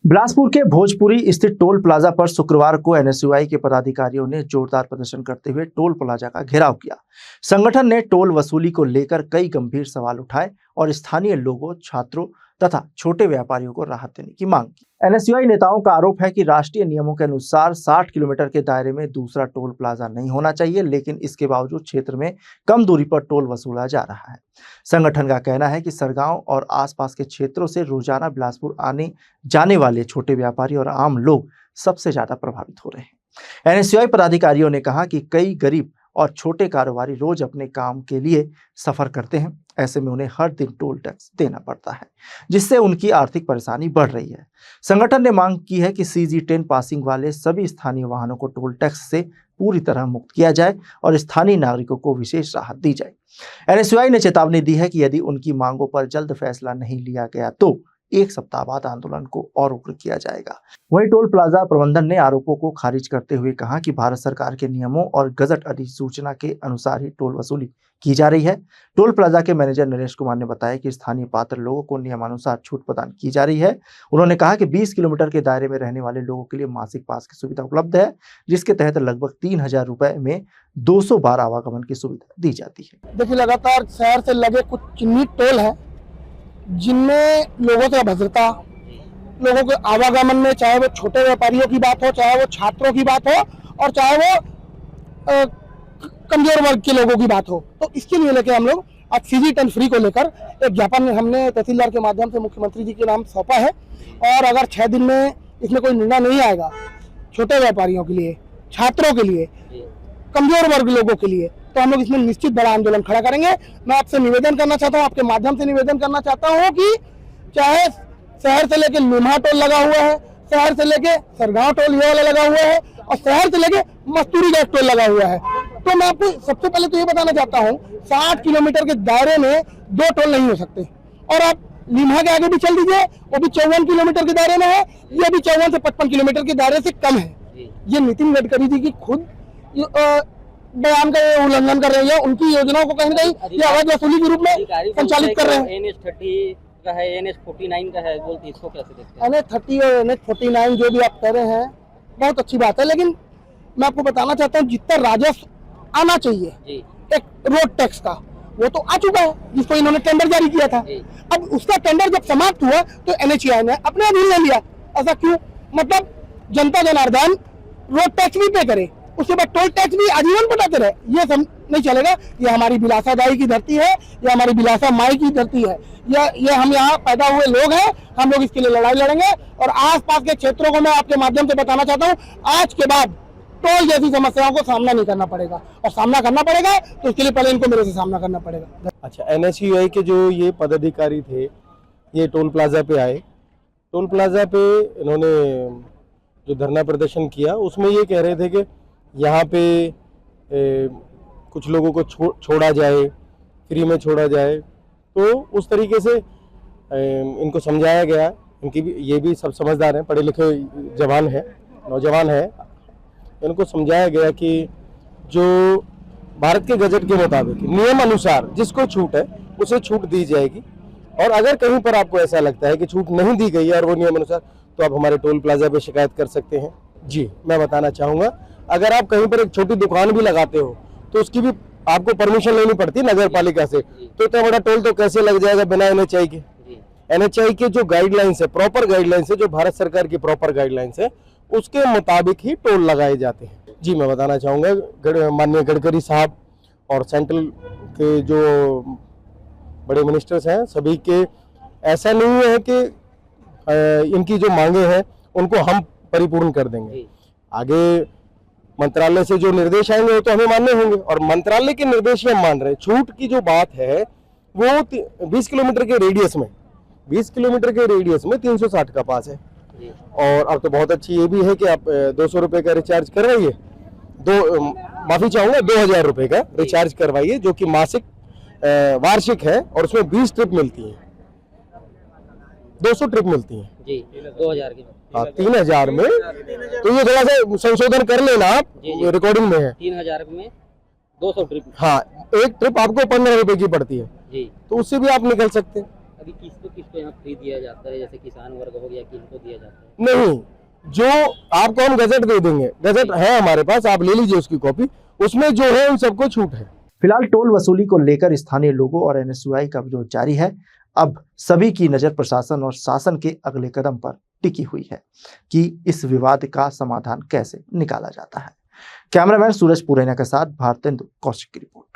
बिलासपुर के भोजपुरी स्थित toll plaza पर शुक्रवार को एनएसयूआई के पदाधिकारियों ने जोरदार प्रदर्शन करते हुए टोल प्लाजा का घेराव किया। संगठन ने टोल वसूली को लेकर कई गंभीर सवाल उठाए और स्थानीय लोगों, छात्रों तथा छोटे व्यापारियों को राहत देने की मांग की। एनएसयूआई नेताओं का आरोप है कि राष्ट्रीय नियमों के अनुसार 60 किलोमीटर के दायरे में दूसरा टोल प्लाजा नहीं होना चाहिए, लेकिन इसके बावजूद क्षेत्र में कम दूरी पर टोल वसूला जा रहा है। संगठन का कहना है कि सरगांव और आसपास के क्षेत्रों से रोजाना बिलासपुर आने जाने वाले छोटे व्यापारी और आम लोग सबसे ज्यादा प्रभावित हो रहे हैं। एनएसयूआई पदाधिकारियों ने कहा कि कई गरीब और छोटे कारोबारी रोज अपने काम के लिए सफर करते हैं। ऐसे में उन्हें हर दिन टोल टैक्स देना पड़ता है, जिससे उनकी आर्थिक परेशानी बढ़ रही है। संगठन ने मांग की है कि CG10 पासिंग वाले सभी स्थानीय वाहनों को टोल टैक्स से पूरी तरह मुक्त किया जाए और स्थानीय नागरिकों को विशेष राहत दी जाए। एनएसयूआई ने चेतावनी दी है कि यदि उनकी मांगों पर जल्द फैसला नहीं लिया गया तो एक सप्ताह बाद आंदोलन को और उग्र किया जाएगा। वहीं टोल प्लाजा प्रबंधन ने आरोपों को खारिज करते हुए कहा कि भारत सरकार के नियमों और गजट अधिसूचना के अनुसार ही टोल वसूली की जा रही है। टोल प्लाजा के मैनेजर नरेश कुमार ने बताया कि स्थानीय पात्र लोगों को नियमानुसार छूट प्रदान की जा रही है। उन्होंने कहा कि 20 किलोमीटर के दायरे में रहने वाले लोगों के लिए मासिक पास की सुविधा उपलब्ध है, जिसके तहत लगभग 3000 रुपए में 200 बार आवागमन की सुविधा दी जाती है। देखिए, लगातार शहर से लगे कुछ चिन्हित टोल है जिनमें लोगों से भद्रता, लोगों के आवागमन में, चाहे वो छोटे व्यापारियों की बात हो, चाहे वो छात्रों की बात हो और चाहे वो कमजोर वर्ग के लोगों की बात हो, तो इसके लिए लेके हम लोग आज CG10 फ्री को लेकर एक ज्ञापन हमने तहसीलदार के माध्यम से मुख्यमंत्री जी के नाम सौंपा है। और अगर 6 दिन में इसमें कोई निर्णय नहीं आएगा, छोटे व्यापारियों के लिए, छात्रों के लिए, कमजोर वर्ग लोगों के लिए, तो हम लोग इसमें निश्चित बड़ा आंदोलन खड़ा करेंगे। मैं आपसे निवेदन करना चाहता हूँ, आपके माध्यम से निवेदन करना चाहता हूँ कि चाहे शहर से लेके निम्हा टोल लगा हुआ है, शहर से लेके सरगांव टोल ये वाला लगा हुआ है और शहर से लेके मस्तूरी का टोल लगा हुआ है, तो मैं आपको सबसे पहले तो ये बताना चाहता हूँ 60 किलोमीटर के दायरे में 2 टोल नहीं हो सकते। और आप निम्हा के आगे भी चल दीजिए, वो भी 54 किलोमीटर के दायरे में है, ये भी 54 से 55 किलोमीटर के दायरे से कम है। ये नितिन गडकरी जी की खुद बयान का उल्लंघन कर रही है। उनकी योजनाओं को कहीं ना कहीं ये अवैध वसूली के रूप में संचालित कर रहे हैं। NH30 का है, NH49 का है, बोलते इसको कैसे देखते हैं? NH30 और NH49 जो भी आप कह रहे हैं बहुत अच्छी बात है, लेकिन मैं आपको बताना चाहता हूँ जितना राजस्व आना चाहिए एक रोड टैक्स का, वो तो आ चुका है, जिसको इन्होंने टेंडर जारी किया था। अब उसका टेंडर जब समाप्त हुआ तो NHAI ने अपने अधीन ले लिया। ऐसा क्यों? मतलब जनता जनार्दन रोड टैक्स भी पे करे, उसके बाद टोल टैक्स भी आजीवन पटाते रहे, ये सब नहीं चलेगा। ये हमारी बिलासा दाई की धरती है, ये हमारी बिलासा माई की धरती है, ये हम यहाँ पैदा हुए लोग हैं। हम लोग इसके लिए लड़ाई लड़ेंगे और आसपास के क्षेत्रों को मैं आपके माध्यम से बताना चाहता हूँ, आज के बाद टोल जैसी समस्याओं को सामना नहीं करना पड़ेगा, और सामना करना पड़ेगा तो इसके लिए पहले इनको मेरे से सामना करना पड़ेगा। अच्छा, NSUI के जो ये पदाधिकारी थे, ये टोल प्लाजा पे आए। टोल प्लाजा पे इन्होंने जो धरना प्रदर्शन किया उसमें ये कह रहे थे कि यहाँ पे कुछ लोगों को छोड़ा जाए, फ्री में छोड़ा जाए। तो उस तरीके से इनको समझाया गया। इनकी भी, ये भी सब समझदार हैं, पढ़े लिखे जवान हैं, नौजवान हैं। इनको समझाया गया कि जो भारत के गजट के मुताबिक नियम अनुसार जिसको छूट है उसे छूट दी जाएगी, और अगर कहीं पर आपको ऐसा लगता है कि छूट नहीं दी गई है और वो नियम अनुसार, तो आप हमारे टोल प्लाजा पे शिकायत कर सकते हैं। जी, मैं बताना चाहूँगा, अगर आप कहीं पर एक छोटी दुकान भी लगाते हो तो उसकी भी आपको परमिशन लेनी पड़ती है नगर पालिका से, तो इतना बड़ा टोल तो कैसे लग जाएगा बिना NHAI के? NHAI के जो गाइडलाइंस है, प्रॉपर गाइडलाइंस है, जो भारत सरकार की प्रॉपर गाइडलाइंस है, उसके मुताबिक ही टोल लगाए जाते हैं। जी, मैं बताना चाहूँगा माननीय गडकरी साहब और सेंट्रल के जो बड़े मिनिस्टर्स हैं, सभी के ऐसा नहीं है कि इनकी जो मांगे हैं उनको हम परिपूर्ण कर देंगे। आगे मंत्रालय से जो निर्देश आएंगे वो तो हमें मानने होंगे, और मंत्रालय के निर्देश हम मान रहे हैं। छूट की जो बात है वो 20 किलोमीटर के रेडियस में, 20 किलोमीटर के रेडियस में 360 का पास है। और अब तो बहुत अच्छी ये भी है कि आप 200 रुपये का रिचार्ज करवाइए, माफी चाहूंगा 2000 रुपये का रिचार्ज करवाइए, जो कि मासिक वार्षिक है, और उसमें 20 ट्रिप मिलती है, 200 ट्रिप मिलती है जी, 2000 की। हाँ, 3000 में, तो ये थोड़ा सा संशोधन कर लेना आप, रिकॉर्डिंग में है 3000 में 200 ट्रिप। हाँ, एक ट्रिप आपको 15 रुपए की पड़ती है जी, तो उससे भी आप निकल सकते हैं। अभी किसको यहाँ फ्री दिया जाता है, जैसे किसान वर्ग हो गया, किनको दिया जाता है? नहीं, जो आपको हम गजट दे देंगे, गजट है हमारे पास, आप ले लीजिए उसकी कॉपी, उसमें जो है उन सबको छूट है। फिलहाल टोल वसूली को लेकर स्थानीय लोगों और एनएसयूआई का विरोध जारी है। अब सभी की नजर प्रशासन और शासन के अगले कदम पर टिकी हुई है कि इस विवाद का समाधान कैसे निकाला जाता है। कैमरामैन सूरज पुरेना के साथ भारतेंदु कौशिक की रिपोर्ट।